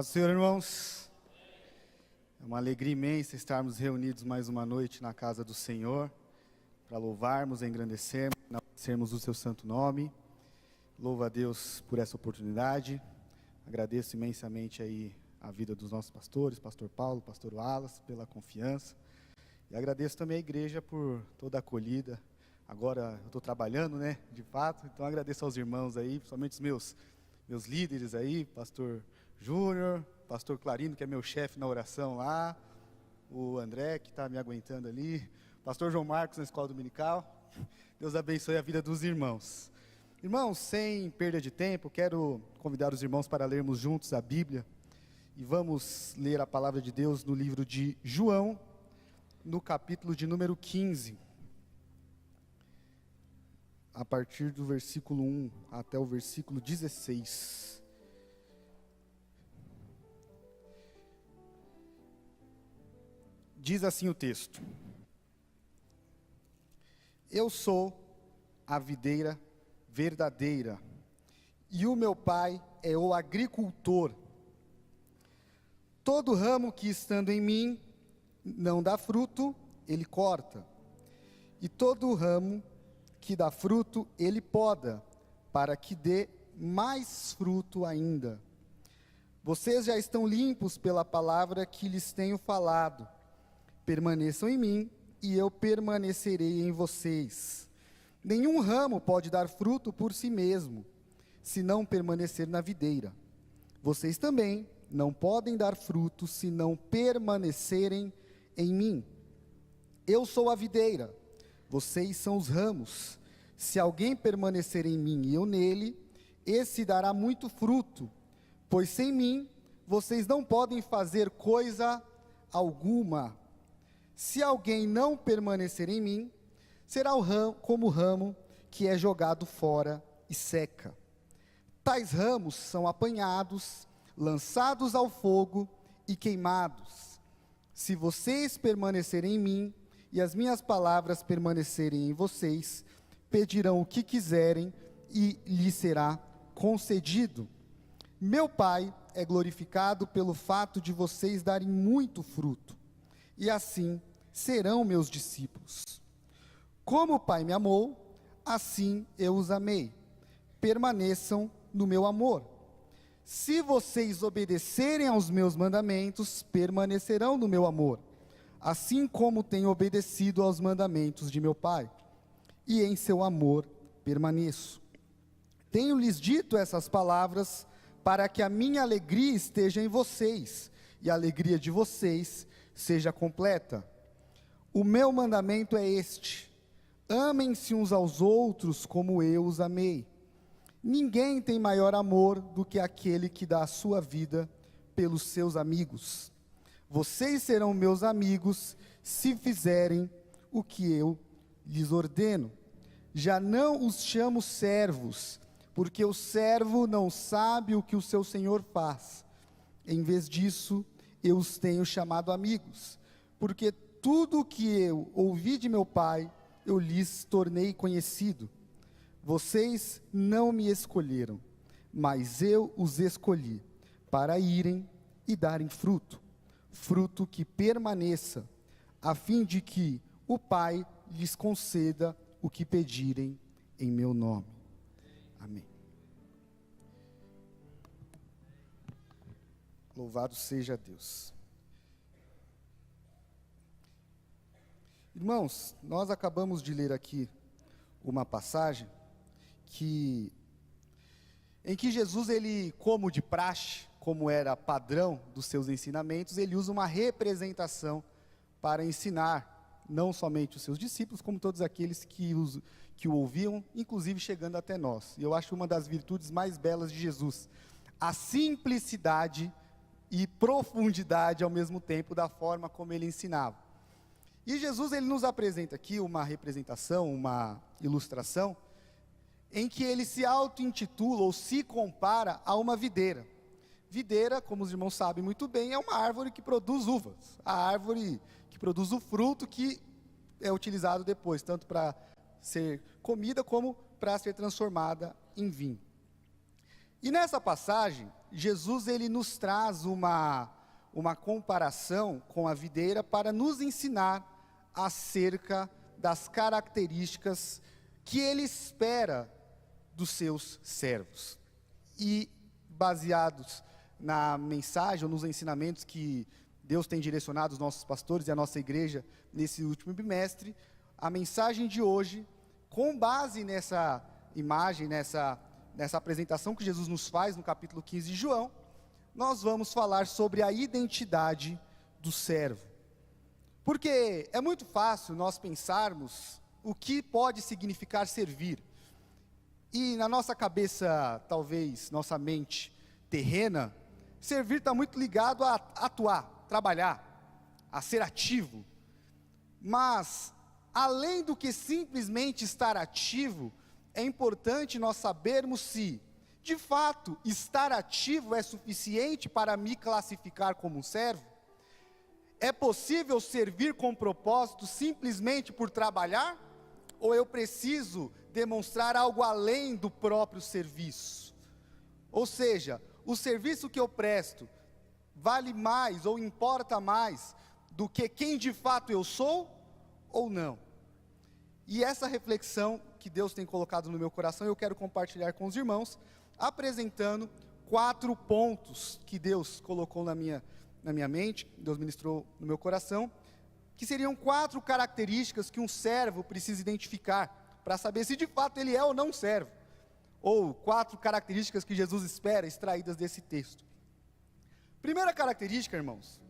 Paz do Senhor, irmãos. É uma alegria imensa estarmos reunidos mais uma noite na casa do Senhor, para louvarmos, engrandecermos o seu santo nome. Louvo a Deus por essa oportunidade. Agradeço imensamente aí a vida dos nossos pastores, pastor Paulo, pastor Wallace, pela confiança. E agradeço também a igreja por toda a acolhida. Agora eu estou trabalhando, de fato, então agradeço aos irmãos aí, principalmente os meus líderes aí, pastor Júnior, pastor Clarino, que é meu chefe na oração lá, o André, que está me aguentando ali, pastor João Marcos na escola dominical. Deus abençoe a vida dos irmãos. Irmãos, sem perda de tempo, quero convidar os irmãos para lermos juntos a Bíblia, e vamos ler a palavra de Deus no livro de João, no capítulo de número 15, a partir do versículo 1 até o versículo 16. Diz assim o texto: Eu sou a videira verdadeira, e o meu pai é o agricultor. Todo ramo que estando em mim não dá fruto, ele corta, e todo ramo que dá fruto, ele poda, para que dê mais fruto ainda. Vocês já estão limpos pela palavra que lhes tenho falado. Permaneçam em mim, e eu permanecerei em vocês. Nenhum ramo pode dar fruto por si mesmo, se não permanecer na videira. Vocês também não podem dar fruto, se não permanecerem em mim. Eu sou a videira, vocês são os ramos. Se alguém permanecer em mim e eu nele, esse dará muito fruto, pois sem mim vocês não podem fazer coisa alguma. Se alguém não permanecer em mim, será como o ramo que é jogado fora e seca. Tais ramos são apanhados, lançados ao fogo e queimados. Se vocês permanecerem em mim e as minhas palavras permanecerem em vocês, pedirão o que quiserem e lhes será concedido. Meu Pai é glorificado pelo fato de vocês darem muito fruto, e assim serão meus discípulos. Como o Pai me amou, assim eu os amei. Permaneçam no meu amor. Se vocês obedecerem aos meus mandamentos, permanecerão no meu amor, assim como tenho obedecido aos mandamentos de meu Pai, e em seu amor permaneço. Tenho-lhes dito essas palavras para que a minha alegria esteja em vocês, e a alegria de vocês seja completa. O meu mandamento é este: amem-se uns aos outros como eu os amei. Ninguém tem maior amor do que aquele que dá a sua vida pelos seus amigos. Vocês serão meus amigos se fizerem o que eu lhes ordeno. Já não os chamo servos, porque o servo não sabe o que o seu senhor faz. Em vez disso, eu os tenho chamado amigos, porque tudo o que eu ouvi de meu Pai, eu lhes tornei conhecido. Vocês não me escolheram, mas eu os escolhi, para irem e darem fruto, fruto que permaneça, a fim de que o Pai lhes conceda o que pedirem em meu nome. Amém. Louvado seja Deus. Irmãos, nós acabamos de ler aqui uma passagem em que Jesus, ele, como de praxe, como era padrão dos seus ensinamentos, ele usa uma representação para ensinar, não somente os seus discípulos, como todos aqueles que o ouviam, inclusive chegando até nós. E eu acho uma das virtudes mais belas de Jesus, a simplicidade e profundidade ao mesmo tempo da forma como ele ensinava. E Jesus, ele nos apresenta aqui uma representação, uma ilustração, em que ele se auto-intitula ou se compara a uma videira. Videira, como os irmãos sabem muito bem, é uma árvore que produz uvas, a árvore que produz o fruto que é utilizado depois, tanto para ser comida como para ser transformada em vinho. E nessa passagem, Jesus ele nos traz uma comparação com a videira para nos ensinar acerca das características que ele espera dos seus servos. E baseados na mensagem ou nos ensinamentos que Deus tem direcionado os nossos pastores e a nossa igreja nesse último bimestre, a mensagem de hoje, com base nessa imagem, nessa apresentação que Jesus nos faz no capítulo 15 de João, nós vamos falar sobre a identidade do servo. Porque é muito fácil nós pensarmos o que pode significar servir. E na nossa cabeça, talvez, nossa mente terrena, servir está muito ligado a atuar, trabalhar, a ser ativo. Mas, além do que simplesmente estar ativo, é importante nós sabermos se, de fato, estar ativo é suficiente para me classificar como um servo? É possível servir com propósito simplesmente por trabalhar? Ou eu preciso demonstrar algo além do próprio serviço? Ou seja, o serviço que eu presto vale mais ou importa mais do que quem de fato eu sou ou não? E essa reflexão que Deus tem colocado no meu coração, eu quero compartilhar com os irmãos, apresentando 4 pontos que Deus colocou na minha mente, Deus ministrou no meu coração, que seriam 4 características que um servo precisa identificar, para saber se de fato ele é ou não servo, ou 4 características que Jesus espera, extraídas desse texto. Primeira característica, irmãos,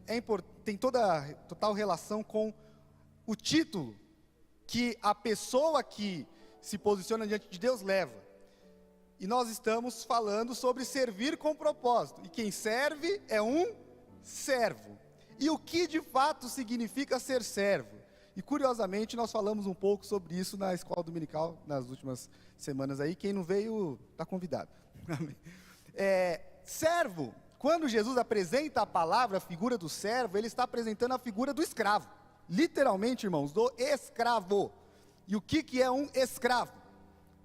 tem total relação com o título que a pessoa que se posiciona diante de Deus leva. E nós estamos falando sobre servir com propósito, e quem serve é um servo. E o que de fato significa ser servo? E curiosamente nós falamos um pouco sobre isso na escola dominical, nas últimas semanas aí, quem não veio está convidado. Servo, quando Jesus apresenta a palavra, a figura do servo, ele está apresentando a figura do escravo, literalmente, irmãos, do escravo. E o que é um escravo?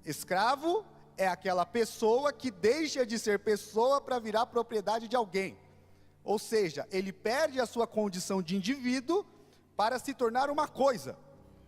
Escravo é aquela pessoa que deixa de ser pessoa para virar propriedade de alguém. Ou seja, ele perde a sua condição de indivíduo para se tornar uma coisa.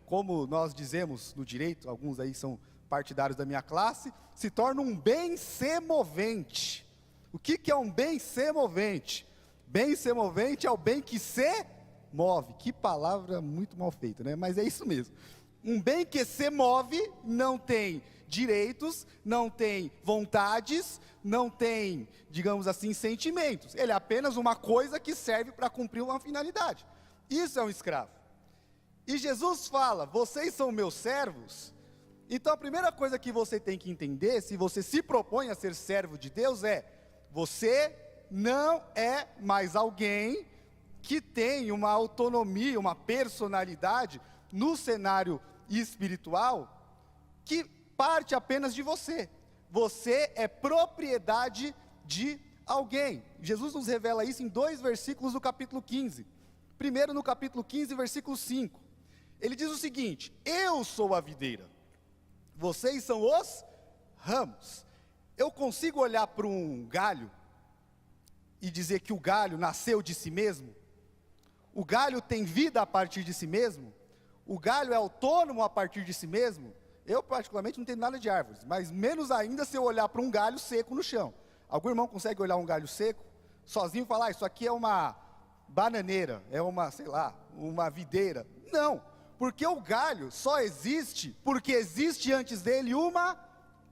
Como nós dizemos no direito, alguns aí são partidários da minha classe, se torna um bem semovente. O que é um bem semovente? Bem semovente é o bem que se move. Que palavra muito mal feita, né? Mas é isso mesmo. Um bem que se move não tem direitos, não tem vontades, não tem, digamos assim, sentimentos. Ele é apenas uma coisa que serve para cumprir uma finalidade. Isso é um escravo. E Jesus fala, vocês são meus servos. Então a primeira coisa que você tem que entender, se você se propõe a ser servo de Deus, você não é mais alguém que tem uma autonomia, uma personalidade no cenário espiritual que parte apenas de você. Você é propriedade de alguém. Jesus nos revela isso em 2 versículos do capítulo 15. Primeiro no capítulo 15, versículo 5. Ele diz o seguinte: eu sou a videira, vocês são os ramos. Eu consigo olhar para um galho e dizer que o galho nasceu de si mesmo? O galho tem vida a partir de si mesmo? O galho é autônomo a partir de si mesmo? Eu particularmente não tenho nada de árvores, mas menos ainda se eu olhar para um galho seco no chão. Algum irmão consegue olhar um galho seco sozinho e falar, isso aqui é uma bananeira, é uma, sei lá, uma videira? Não, porque o galho só existe porque existe antes dele uma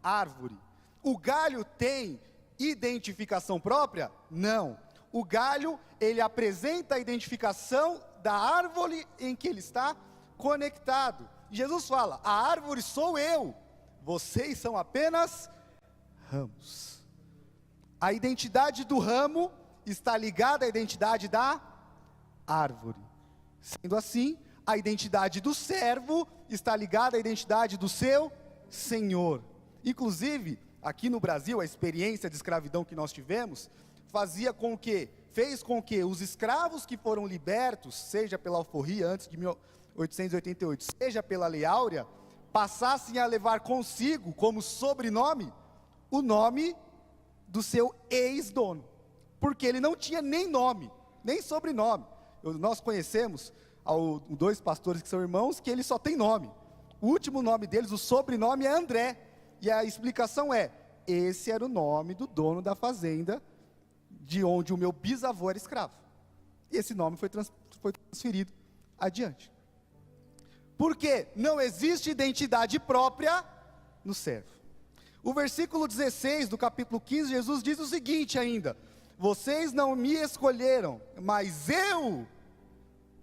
árvore. O galho tem identificação própria? Não. O galho, ele apresenta a identificação da árvore em que ele está conectado. Jesus fala, a árvore sou eu, vocês são apenas ramos. A identidade do ramo está ligada à identidade da árvore. Sendo assim, a identidade do servo está ligada à identidade do seu senhor. Inclusive, aqui no Brasil, a experiência de escravidão que nós tivemos, fez com que os escravos que foram libertos, seja pela alforria antes de 1888, seja pela Lei Áurea, passassem a levar consigo como sobrenome o nome do seu ex-dono, porque ele não tinha nem nome, nem sobrenome. Nós conhecemos dois pastores que são irmãos, que eles só têm nome. O último nome deles, o sobrenome é André, e a explicação é: esse era o nome do dono da fazenda, de onde o meu bisavô era escravo. E esse nome foi transferido adiante. Porque não existe identidade própria no servo. O versículo 16 do capítulo 15, Jesus diz o seguinte ainda: vocês não me escolheram, mas eu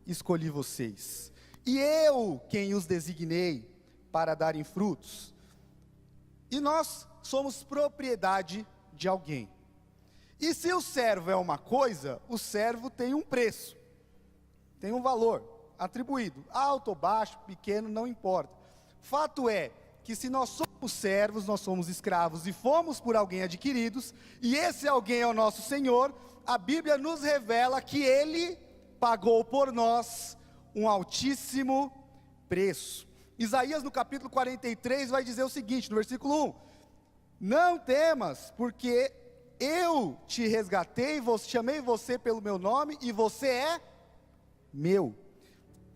escolhi vocês, e eu quem os designei para darem frutos. E nós somos propriedade de alguém. E se o servo é uma coisa, o servo tem um preço, tem um valor atribuído, alto ou baixo, pequeno, não importa. Fato é que se nós somos servos, nós somos escravos e fomos por alguém adquiridos, e esse alguém é o nosso Senhor, a Bíblia nos revela que Ele pagou por nós um altíssimo preço. Isaías no capítulo 43 vai dizer o seguinte, no versículo 1: não temas, porque eu te resgatei, chamei você pelo meu nome, e você é meu.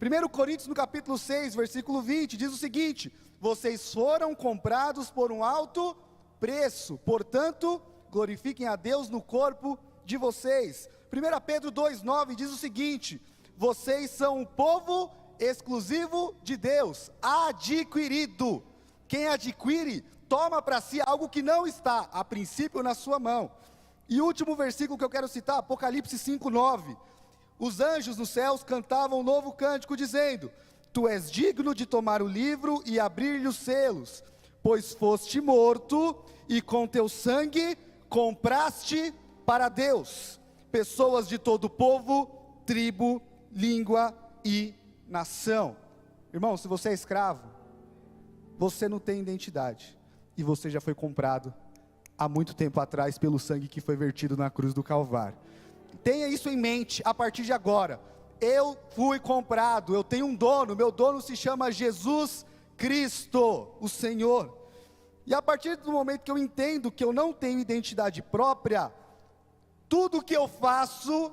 1 Coríntios no capítulo 6, versículo 20, diz o seguinte: vocês foram comprados por um alto preço, portanto, glorifiquem a Deus no corpo de vocês. 1 Pedro 2,9 diz o seguinte: vocês são um povo exclusivo de Deus, adquirido. Quem adquire, toma para si algo que não está, a princípio, na sua mão. E o último versículo que eu quero citar, Apocalipse 5,9. Os anjos nos céus cantavam um novo cântico, dizendo: tu és digno de tomar o livro e abrir-lhe os selos, pois foste morto, e com teu sangue compraste para Deus pessoas de todo povo, tribo, língua e nação. Irmão, se você é escravo, você não tem identidade, e você já foi comprado há muito tempo atrás pelo sangue que foi vertido na cruz do Calvário. Tenha isso em mente a partir de agora. Eu fui comprado, eu tenho um dono, meu dono se chama Jesus Cristo, o Senhor. E a partir do momento que eu entendo que eu não tenho identidade própria, tudo que eu faço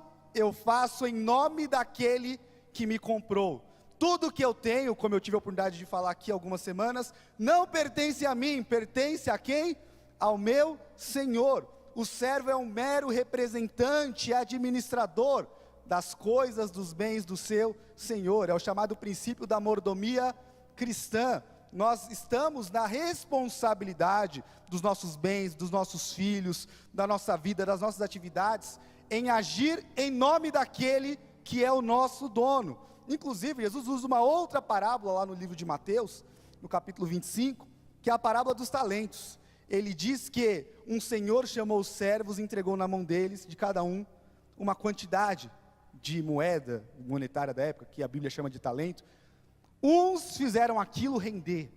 em nome daquele que me comprou. Tudo que eu tenho, como eu tive a oportunidade de falar aqui há algumas semanas, não pertence a mim, pertence a quem? Ao meu Senhor. O servo é um mero representante, administrador das coisas, dos bens do seu Senhor. É o chamado princípio da mordomia cristã. Nós estamos na responsabilidade dos nossos bens, dos nossos filhos, da nossa vida, das nossas atividades, em agir em nome daquele que é o nosso dono. Inclusive, Jesus usa uma outra parábola lá no livro de Mateus, no capítulo 25, que é a parábola dos talentos. Ele diz que um senhor chamou os servos e entregou na mão deles, de cada um, uma quantidade de moeda monetária da época, que a Bíblia chama de talento. Uns fizeram aquilo render,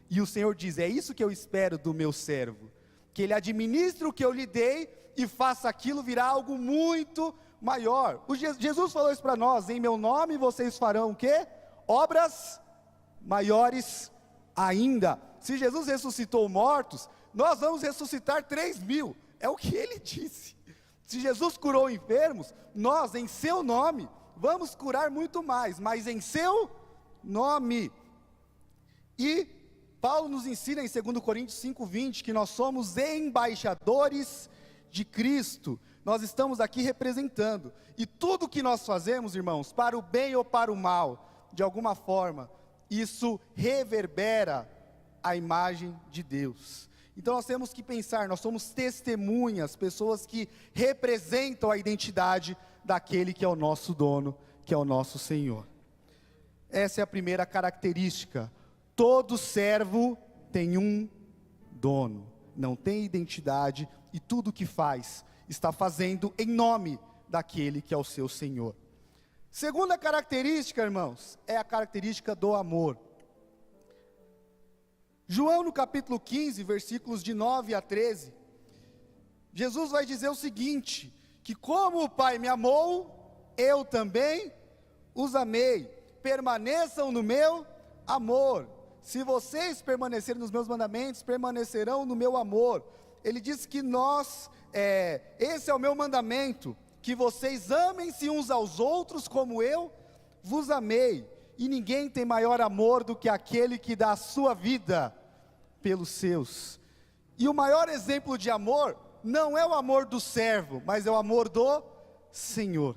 e o Senhor diz: é isso que eu espero do meu servo, que ele administre o que eu lhe dei e faça aquilo virar algo muito maior. Jesus falou isso para nós: em meu nome vocês farão o quê? Obras maiores ainda. Se Jesus ressuscitou mortos, nós vamos ressuscitar 3.000, é o que ele disse. Se Jesus curou enfermos, nós em seu nome vamos curar muito mais, mas em seu nome. E Paulo nos ensina em 2 Coríntios 5,20 que nós somos embaixadores de Cristo. Nós estamos aqui representando, e tudo que nós fazemos, irmãos, para o bem ou para o mal, de alguma forma, isso reverbera a imagem de Deus. Então nós temos que pensar, nós somos testemunhas, pessoas que representam a identidade daquele que é o nosso dono, que é o nosso Senhor. Essa é a primeira característica. Todo servo tem um dono, não tem identidade, e tudo o que faz, está fazendo em nome daquele que é o seu Senhor. Segunda característica, irmãos, é a característica do amor. João no capítulo 15, versículos de 9 a 13, Jesus vai dizer o seguinte: que como o Pai me amou, eu também os amei, permaneçam no meu amor. Se vocês permanecerem nos meus mandamentos, permanecerão no meu amor, ele diz que esse é o meu mandamento, que vocês amem-se uns aos outros como eu vos amei, e ninguém tem maior amor do que aquele que dá a sua vida pelos seus. E o maior exemplo de amor, não é o amor do servo, mas é o amor do Senhor.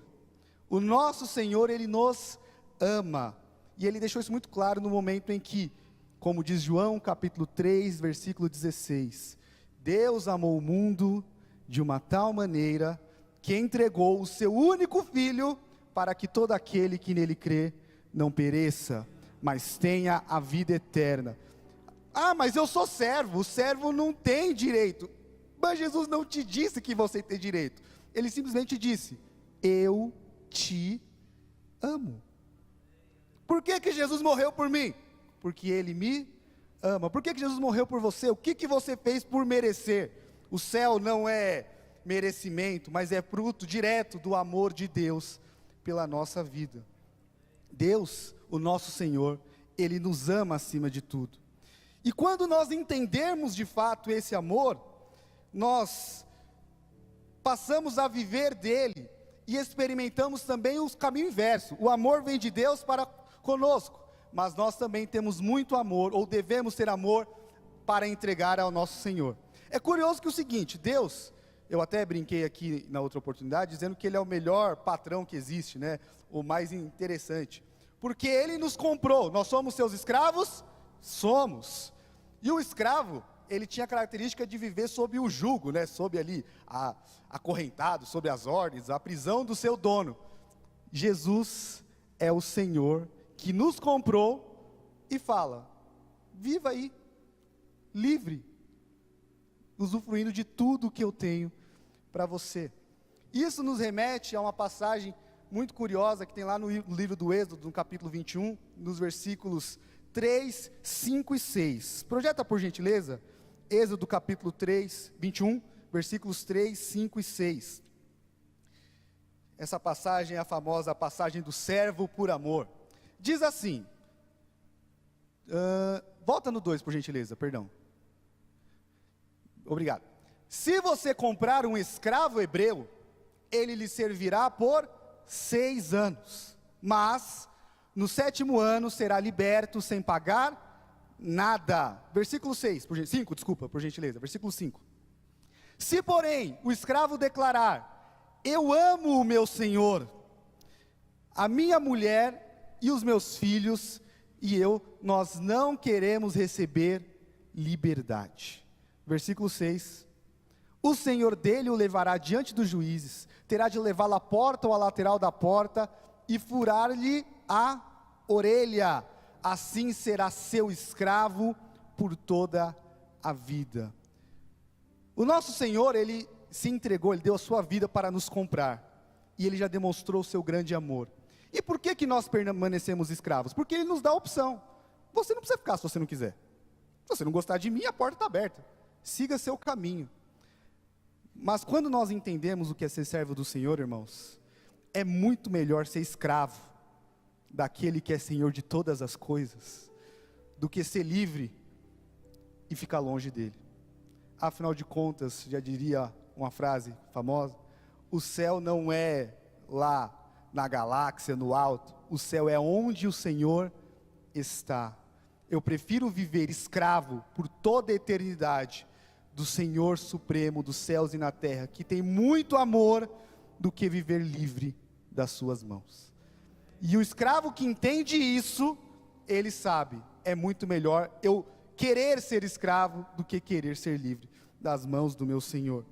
O nosso Senhor, Ele nos ama, e Ele deixou isso muito claro no momento em que, como diz João capítulo 3, versículo 16, Deus amou o mundo de uma tal maneira, que entregou o seu único Filho, para que todo aquele que nele crê, não pereça, mas tenha a vida eterna. Ah, mas eu sou servo, o servo não tem direito. Mas Jesus não te disse que você tem direito, Ele simplesmente disse, eu te amo. Por que que Jesus morreu por mim? Porque Ele me ama. Por que que Jesus morreu por você? O que que você fez por merecer? O céu não é merecimento, mas é fruto direto do amor de Deus pela nossa vida. Deus, o nosso Senhor, Ele nos ama acima de tudo. E quando nós entendermos de fato esse amor, nós passamos a viver dele e experimentamos também o caminho inverso. O amor vem de Deus para conosco, mas nós também temos muito amor, ou devemos ter amor, para entregar ao nosso Senhor. É curioso que o seguinte, Deus, eu até brinquei aqui na outra oportunidade, dizendo que Ele é o melhor patrão que existe, né? O mais interessante, porque Ele nos comprou. Nós somos seus escravos? Somos. E o escravo, ele tinha a característica de viver sob o jugo, né? Sob ali, acorrentado, sob as ordens, a prisão do seu dono. Jesus é o Senhor que nos comprou e fala, viva aí, livre, usufruindo de tudo que eu tenho para você. Isso nos remete a uma passagem muito curiosa que tem lá no livro do Êxodo, no capítulo 21, nos versículos 3, 5 e 6. Projeta por gentileza, Êxodo capítulo 3, 21, versículos 3, 5 e 6. Essa passagem é a famosa passagem do servo por amor. Diz assim, volta no 2 por gentileza, perdão. Obrigado. Se você comprar um escravo hebreu, ele lhe servirá por 6 anos, mas no 7º ano será liberto sem pagar nada. Versículo 5, desculpa, por gentileza, versículo 5. Se porém o escravo declarar, eu amo o meu senhor, a minha mulher e os meus filhos, e nós não queremos receber liberdade. Versículo 6, o senhor dele o levará diante dos juízes, terá de levá-lo à porta ou à lateral da porta, e furar-lhe a orelha, assim será seu escravo por toda a vida. O nosso Senhor, Ele se entregou, Ele deu a sua vida para nos comprar, e Ele já demonstrou o seu grande amor. E por que que nós permanecemos escravos? Porque Ele nos dá a opção, você não precisa ficar se você não quiser, se você não gostar de mim, a porta está aberta, siga seu caminho. Mas quando nós entendemos o que é ser servo do Senhor, irmãos, é muito melhor ser escravo daquele que é Senhor de todas as coisas, do que ser livre e ficar longe dele. Afinal de contas, já diria uma frase famosa, o céu não é lá na galáxia, no alto, o céu é onde o Senhor está. Eu prefiro viver escravo por toda a eternidade do Senhor Supremo dos céus e na terra, que tem muito amor, do que viver livre das suas mãos. E o escravo que entende isso, ele sabe, é muito melhor eu querer ser escravo do que querer ser livre das mãos do meu Senhor.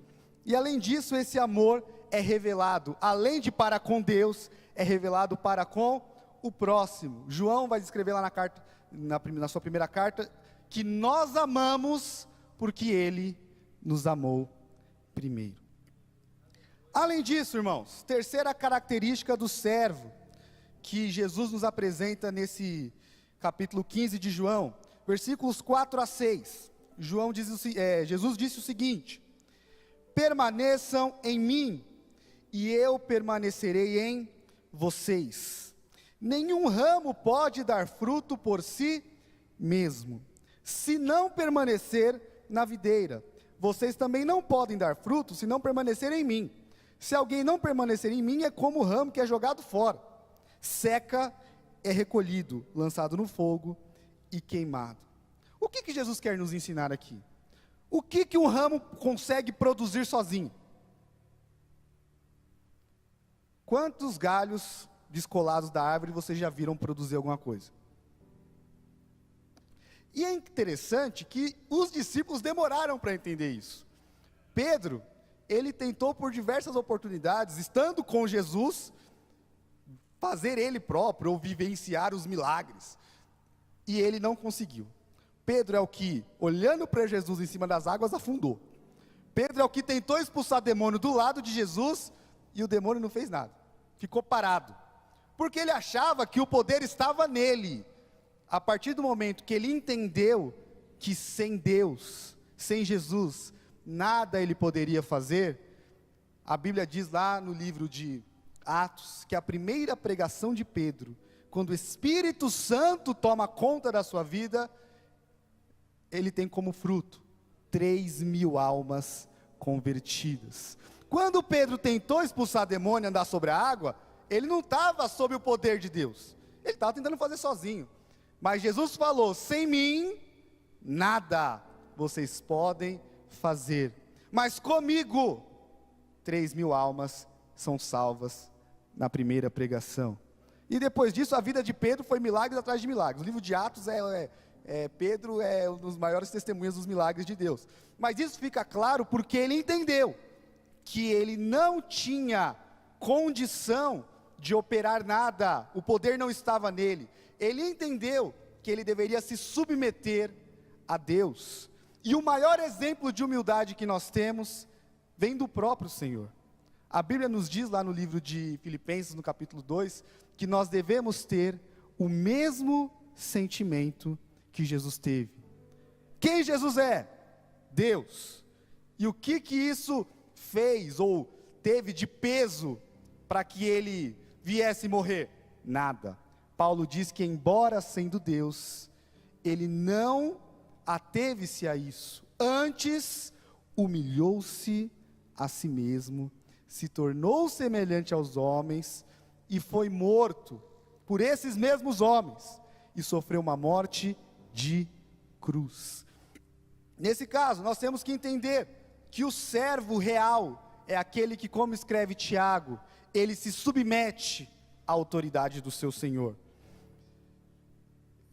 E além disso, esse amor é revelado, além de para com Deus, é revelado para com o próximo. João vai escrever lá na carta, na sua primeira carta, que nós amamos porque Ele nos amou primeiro. Além disso, irmãos, terceira característica do servo, que Jesus nos apresenta nesse capítulo 15 de João, versículos 4 a 6, Jesus disse o seguinte, permaneçam em mim, e eu permanecerei em vocês. Nenhum ramo pode dar fruto por si mesmo, se não permanecer na videira. vocês também não podem dar fruto se não permanecerem em mim. Se alguém não permanecer em mim, é como o ramo que é jogado fora. Seca, é recolhido, lançado no fogo e queimado. O que Jesus quer nos ensinar aqui? O que um ramo consegue produzir sozinho? Quantos galhos descolados da árvore vocês já viram produzir alguma coisa? E é interessante que os discípulos demoraram para entender isso. Pedro, ele tentou por diversas oportunidades, estando com Jesus, fazer ele próprio ou vivenciar os milagres. E ele não conseguiu. Pedro é o que, olhando para Jesus em cima das águas, afundou. Pedro é o que tentou expulsar demônio do lado de Jesus e o demônio não fez nada. Ficou parado. Porque ele achava que o poder estava nele. A partir do momento que ele entendeu que sem Deus, sem Jesus, nada ele poderia fazer, a Bíblia diz lá no livro de Atos, que a primeira pregação de Pedro, quando o Espírito Santo toma conta da sua vida, ele tem como fruto 3.000 almas convertidas. Quando Pedro tentou expulsar demônio e andar sobre a água, ele não estava sob o poder de Deus, ele estava tentando fazer sozinho. Mas Jesus falou: sem mim, nada vocês podem fazer, mas comigo, 3.000 almas são salvas na primeira pregação. E depois disso, a vida de Pedro foi milagres atrás de milagres. O livro de Atos Pedro é um dos maiores testemunhas dos milagres de Deus. Mas isso fica claro porque ele entendeu que ele não tinha condição de operar nada, o poder não estava nele. Ele entendeu que ele deveria se submeter a Deus. E o maior exemplo de humildade que nós temos vem do próprio Senhor. A Bíblia nos diz lá no livro de Filipenses, no capítulo 2, que nós devemos ter o mesmo sentimento que Jesus teve. Quem Jesus é? Deus. E o que isso fez ou teve de peso para que ele viesse morrer? Nada. Paulo diz que, embora sendo Deus, ele não ateve-se a isso. Antes, humilhou-se a si mesmo, se tornou semelhante aos homens e foi morto por esses mesmos homens e sofreu uma morte de cruz. Nesse caso, nós temos que entender que o servo real é aquele que, como escreve Tiago, ele se submete à autoridade do seu Senhor.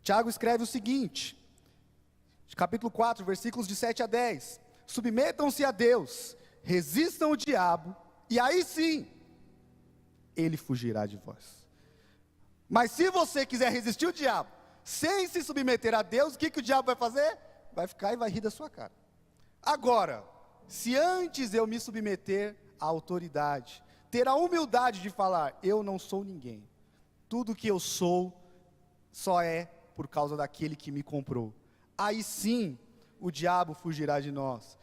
Tiago escreve o seguinte, capítulo 4, versículos de 7 a 10: submetam-se a Deus, resistam o diabo, e aí sim, ele fugirá de vós. Mas se você quiser resistir o diabo, sem se submeter a Deus, o que o diabo vai fazer? Vai ficar e vai rir da sua cara. Agora, se antes eu me submeter à autoridade, ter a humildade de falar: eu não sou ninguém, tudo que eu sou só é por causa daquele que me comprou, aí sim o diabo fugirá de nós.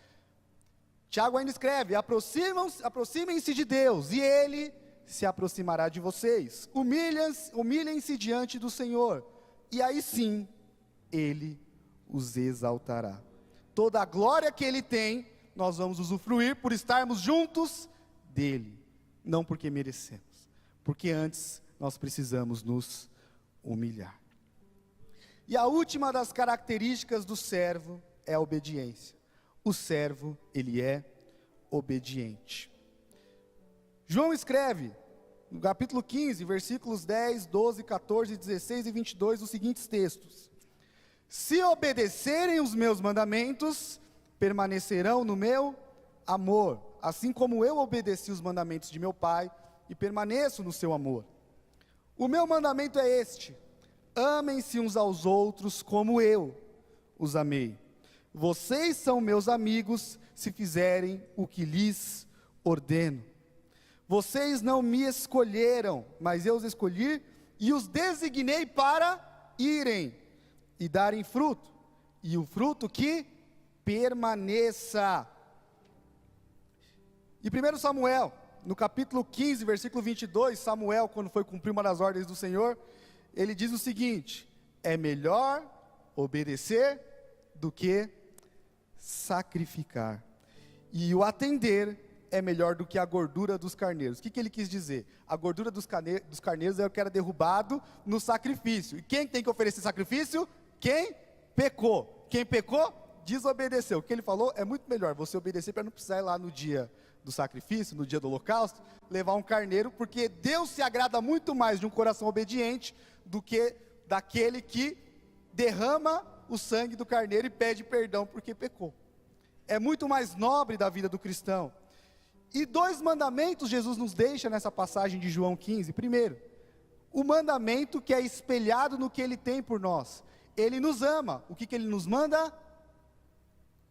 Tiago ainda escreve: aproximem-se de Deus, e Ele se aproximará de vocês. Humilhem-se diante do Senhor, e aí sim, Ele os exaltará. Toda a glória que Ele tem, nós vamos usufruir por estarmos juntos dEle, não porque merecemos, porque antes nós precisamos nos humilhar. E a última das características do servo é a obediência. O servo, ele é obediente. João escreve, no capítulo 15, versículos 10, 12, 14, 16 e 22, os seguintes textos: se obedecerem os meus mandamentos, permanecerão no meu amor, assim como eu obedeci os mandamentos de meu Pai e permaneço no seu amor. O meu mandamento é este: amem-se uns aos outros como eu os amei. Vocês são meus amigos se fizerem o que lhes ordeno. Vocês não me escolheram, mas eu os escolhi e os designei para irem e darem fruto, e o fruto que permaneça. E 1 Samuel, no capítulo 15, versículo 22, Samuel, quando foi cumprir uma das ordens do Senhor, ele diz o seguinte: é melhor obedecer do que sacrificar. E o atender é melhor do que a gordura dos carneiros. O que ele quis dizer? A gordura dos carneiros é o que era derrubado no sacrifício. E quem tem que oferecer sacrifício? Quem pecou. Quem pecou, desobedeceu. O que ele falou é muito melhor você obedecer para não precisar ir lá no dia do sacrifício, no dia do holocausto, levar um carneiro, porque Deus se agrada muito mais de um coração obediente do que daquele que derrama o sangue do carneiro e pede perdão porque pecou. É muito mais nobre da vida do cristão. E 2 mandamentos Jesus nos deixa nessa passagem de João 15. Primeiro, o mandamento que é espelhado no que Ele tem por nós. Ele nos ama. O que Ele nos manda?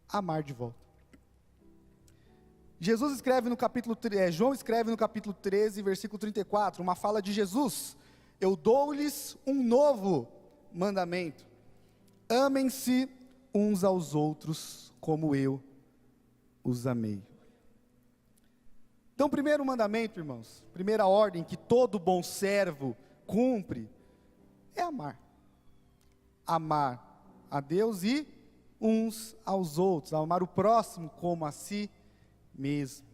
Amar de volta. João escreve no capítulo 13, versículo 34, uma fala de Jesus: eu dou-lhes um novo mandamento, amem-se uns aos outros como eu os amei. Então, primeiro mandamento, irmãos, primeira ordem que todo bom servo cumpre, é amar. Amar a Deus e uns aos outros, amar o próximo como a si mesmo.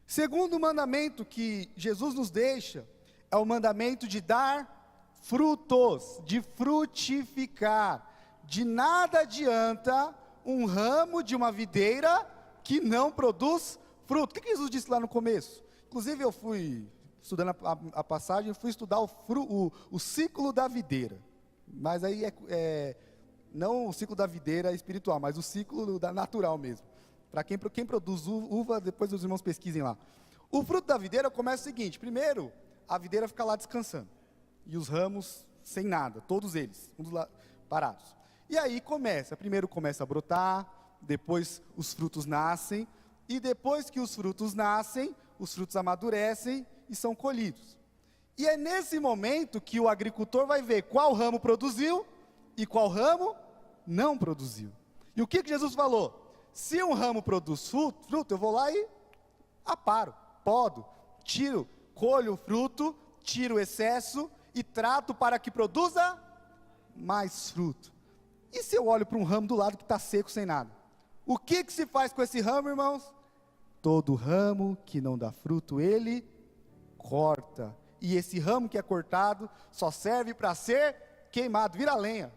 Segundo mandamento que Jesus nos deixa, é o mandamento de dar frutos, de frutificar. De nada adianta um ramo de uma videira que não produz fruto. O que Jesus disse lá no começo? Inclusive eu fui, estudando a passagem, fui estudar o ciclo da videira. Mas aí não o ciclo da videira espiritual, mas o ciclo da natural mesmo. Para quem produz uva, depois os irmãos pesquisem lá. O fruto da videira começa o seguinte: primeiro, a videira fica lá descansando, e os ramos sem nada, todos eles, parados. E aí primeiro começa a brotar, depois os frutos nascem, e depois que os frutos nascem, os frutos amadurecem e são colhidos. E é nesse momento que o agricultor vai ver qual ramo produziu e qual ramo não produziu. E o que Jesus falou? Se um ramo produz fruto, eu vou lá e aparo, podo, colho o fruto, tiro o excesso e trato para que produza mais fruto. E se eu olho para um ramo do lado que está seco, sem nada? O que se faz com esse ramo, irmãos? Todo ramo que não dá fruto, ele corta. E esse ramo que é cortado só serve para ser queimado, vira lenha.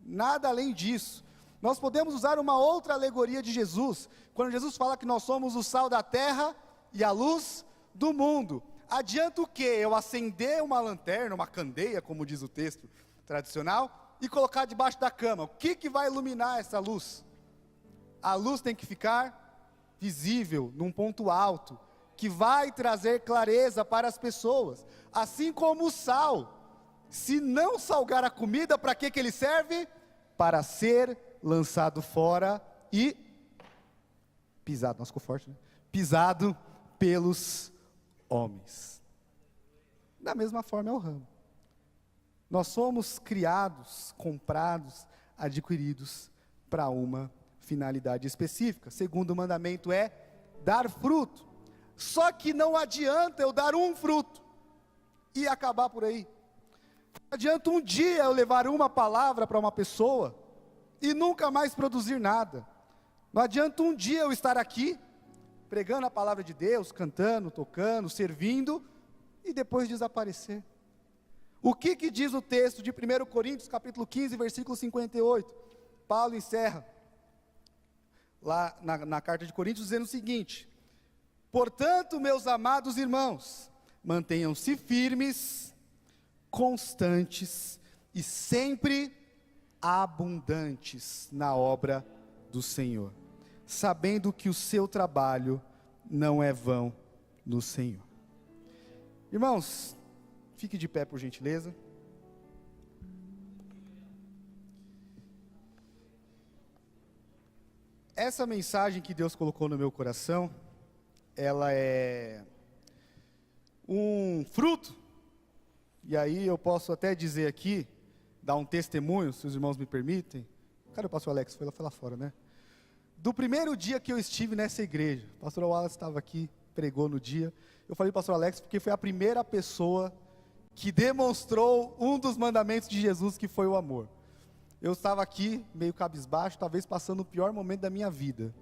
Nada além disso. Nós podemos usar uma outra alegoria de Jesus, quando Jesus fala que nós somos o sal da terra e a luz do mundo. Adianta o quê? Eu acender uma lanterna, uma candeia, como diz o texto tradicional, e colocar debaixo da cama. O que vai iluminar essa luz? A luz tem que ficar visível, num ponto alto, que vai trazer clareza para as pessoas. Assim como o sal, se não salgar a comida, para que ele serve? Para ser lançado fora e pisado, nossa, ficou forte, né? Pisado pelos homens. Da mesma forma é o ramo. Nós somos criados, comprados, adquiridos para uma finalidade específica. Segundo mandamento é dar fruto. Só que não adianta eu dar um fruto e acabar por aí. Não adianta um dia eu levar uma palavra para uma pessoa e nunca mais produzir nada. Não adianta um dia eu estar aqui, pregando a palavra de Deus, cantando, tocando, servindo, e depois desaparecer. O que diz o texto de 1 Coríntios, capítulo 15, versículo 58? Paulo encerra, lá na carta de Coríntios, dizendo o seguinte: portanto, meus amados irmãos, mantenham-se firmes, constantes e sempre abundantes na obra do Senhor, sabendo que o seu trabalho não é vão no Senhor. Irmãos, fique de pé por gentileza. Essa mensagem que Deus colocou no meu coração, ela é um fruto, e aí eu posso até dizer aqui, dar um testemunho, se os irmãos me permitem. Cadê o pastor Alex? Foi lá fora, né? Do primeiro dia que eu estive nessa igreja, o pastor Wallace estava aqui, pregou no dia. Eu falei pastor Alex porque foi a primeira pessoa que demonstrou um dos mandamentos de Jesus, que foi o amor. Eu estava aqui, meio cabisbaixo, talvez passando o pior momento da minha vida.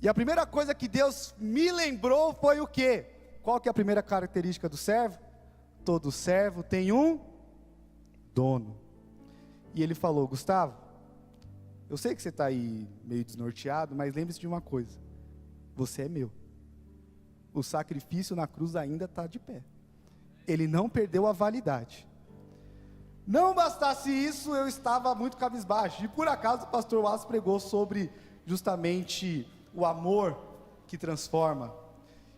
E a primeira coisa que Deus me lembrou foi o quê? Qual que é a primeira característica do servo? Todo servo tem um dono. E ele falou: Gustavo, eu sei que você está aí meio desnorteado, mas lembre-se de uma coisa: você é meu. O sacrifício na cruz ainda está de pé. Ele não perdeu a validade. Não bastasse isso, eu estava muito cabisbaixo. E por acaso o pastor Wallace pregou sobre justamente o amor que transforma.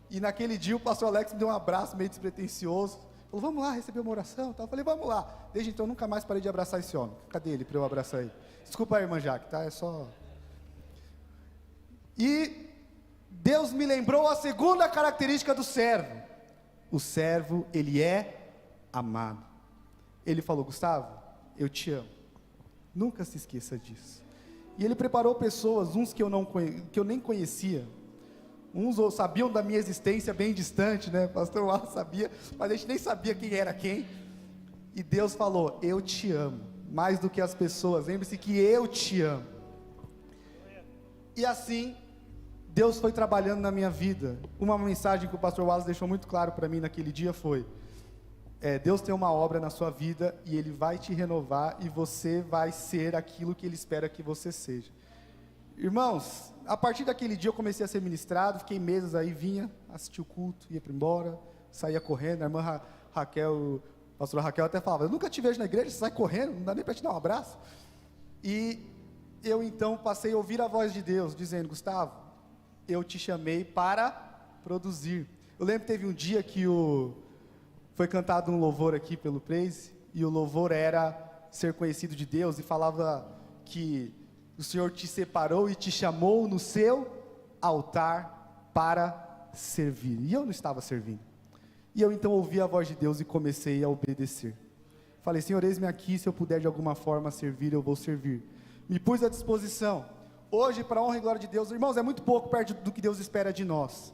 E naquele dia o pastor Alex me deu um abraço meio despretensioso. Falou: vamos lá receber uma oração. Eu falei: vamos lá. Desde então eu nunca mais parei de abraçar esse homem. Cadê ele para eu abraçar ele? Desculpa aí, irmã Jaque, tá? É só... E Deus me lembrou a segunda característica do servo. O servo, ele é amado. Ele falou: Gustavo, eu te amo. Nunca se esqueça disso. E ele preparou pessoas, uns que eu nem conhecia. Uns sabiam da minha existência bem distante, né? Pastor Wallace sabia, mas a gente nem sabia quem era quem. E Deus falou: eu te amo, mais do que as pessoas. Lembre-se que eu te amo. E assim, Deus foi trabalhando na minha vida. Uma mensagem que o pastor Wallace deixou muito claro para mim naquele dia foi: Deus tem uma obra na sua vida e Ele vai te renovar e você vai ser aquilo que Ele espera que você seja. Irmãos, a partir daquele dia eu comecei a ser ministrado, fiquei meses aí, vinha, assistia o culto, ia para embora, saía correndo. A irmã Raquel, a pastora Raquel até falava: eu nunca te vejo na igreja, você sai correndo, não dá nem para te dar um abraço. E eu então passei a ouvir a voz de Deus, dizendo: Gustavo, eu te chamei para produzir. Eu lembro que teve um dia que foi cantado um louvor aqui pelo Praise, e o louvor era ser conhecido de Deus, e falava que o Senhor te separou e te chamou no seu altar para servir. E eu não estava servindo. E eu então ouvi a voz de Deus e comecei a obedecer. Falei: Senhor, eis-me aqui, se eu puder de alguma forma servir, eu vou servir. Me pus à disposição. Hoje, para a honra e glória de Deus, irmãos, é muito pouco perto do que Deus espera de nós.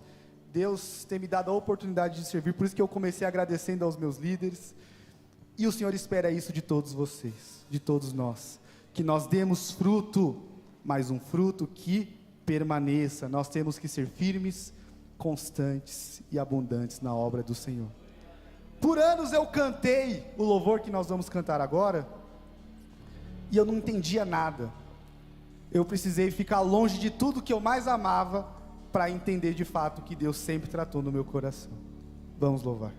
Deus tem me dado a oportunidade de servir, por isso que eu comecei agradecendo aos meus líderes. E o Senhor espera isso de todos vocês, de todos nós. Que nós demos fruto, mas um fruto que permaneça. Nós temos que ser firmes, constantes e abundantes na obra do Senhor. Por anos eu cantei o louvor que nós vamos cantar agora, e eu não entendia nada. Eu precisei ficar longe de tudo que eu mais amava, para entender de fato que Deus sempre tratou no meu coração. Vamos louvar.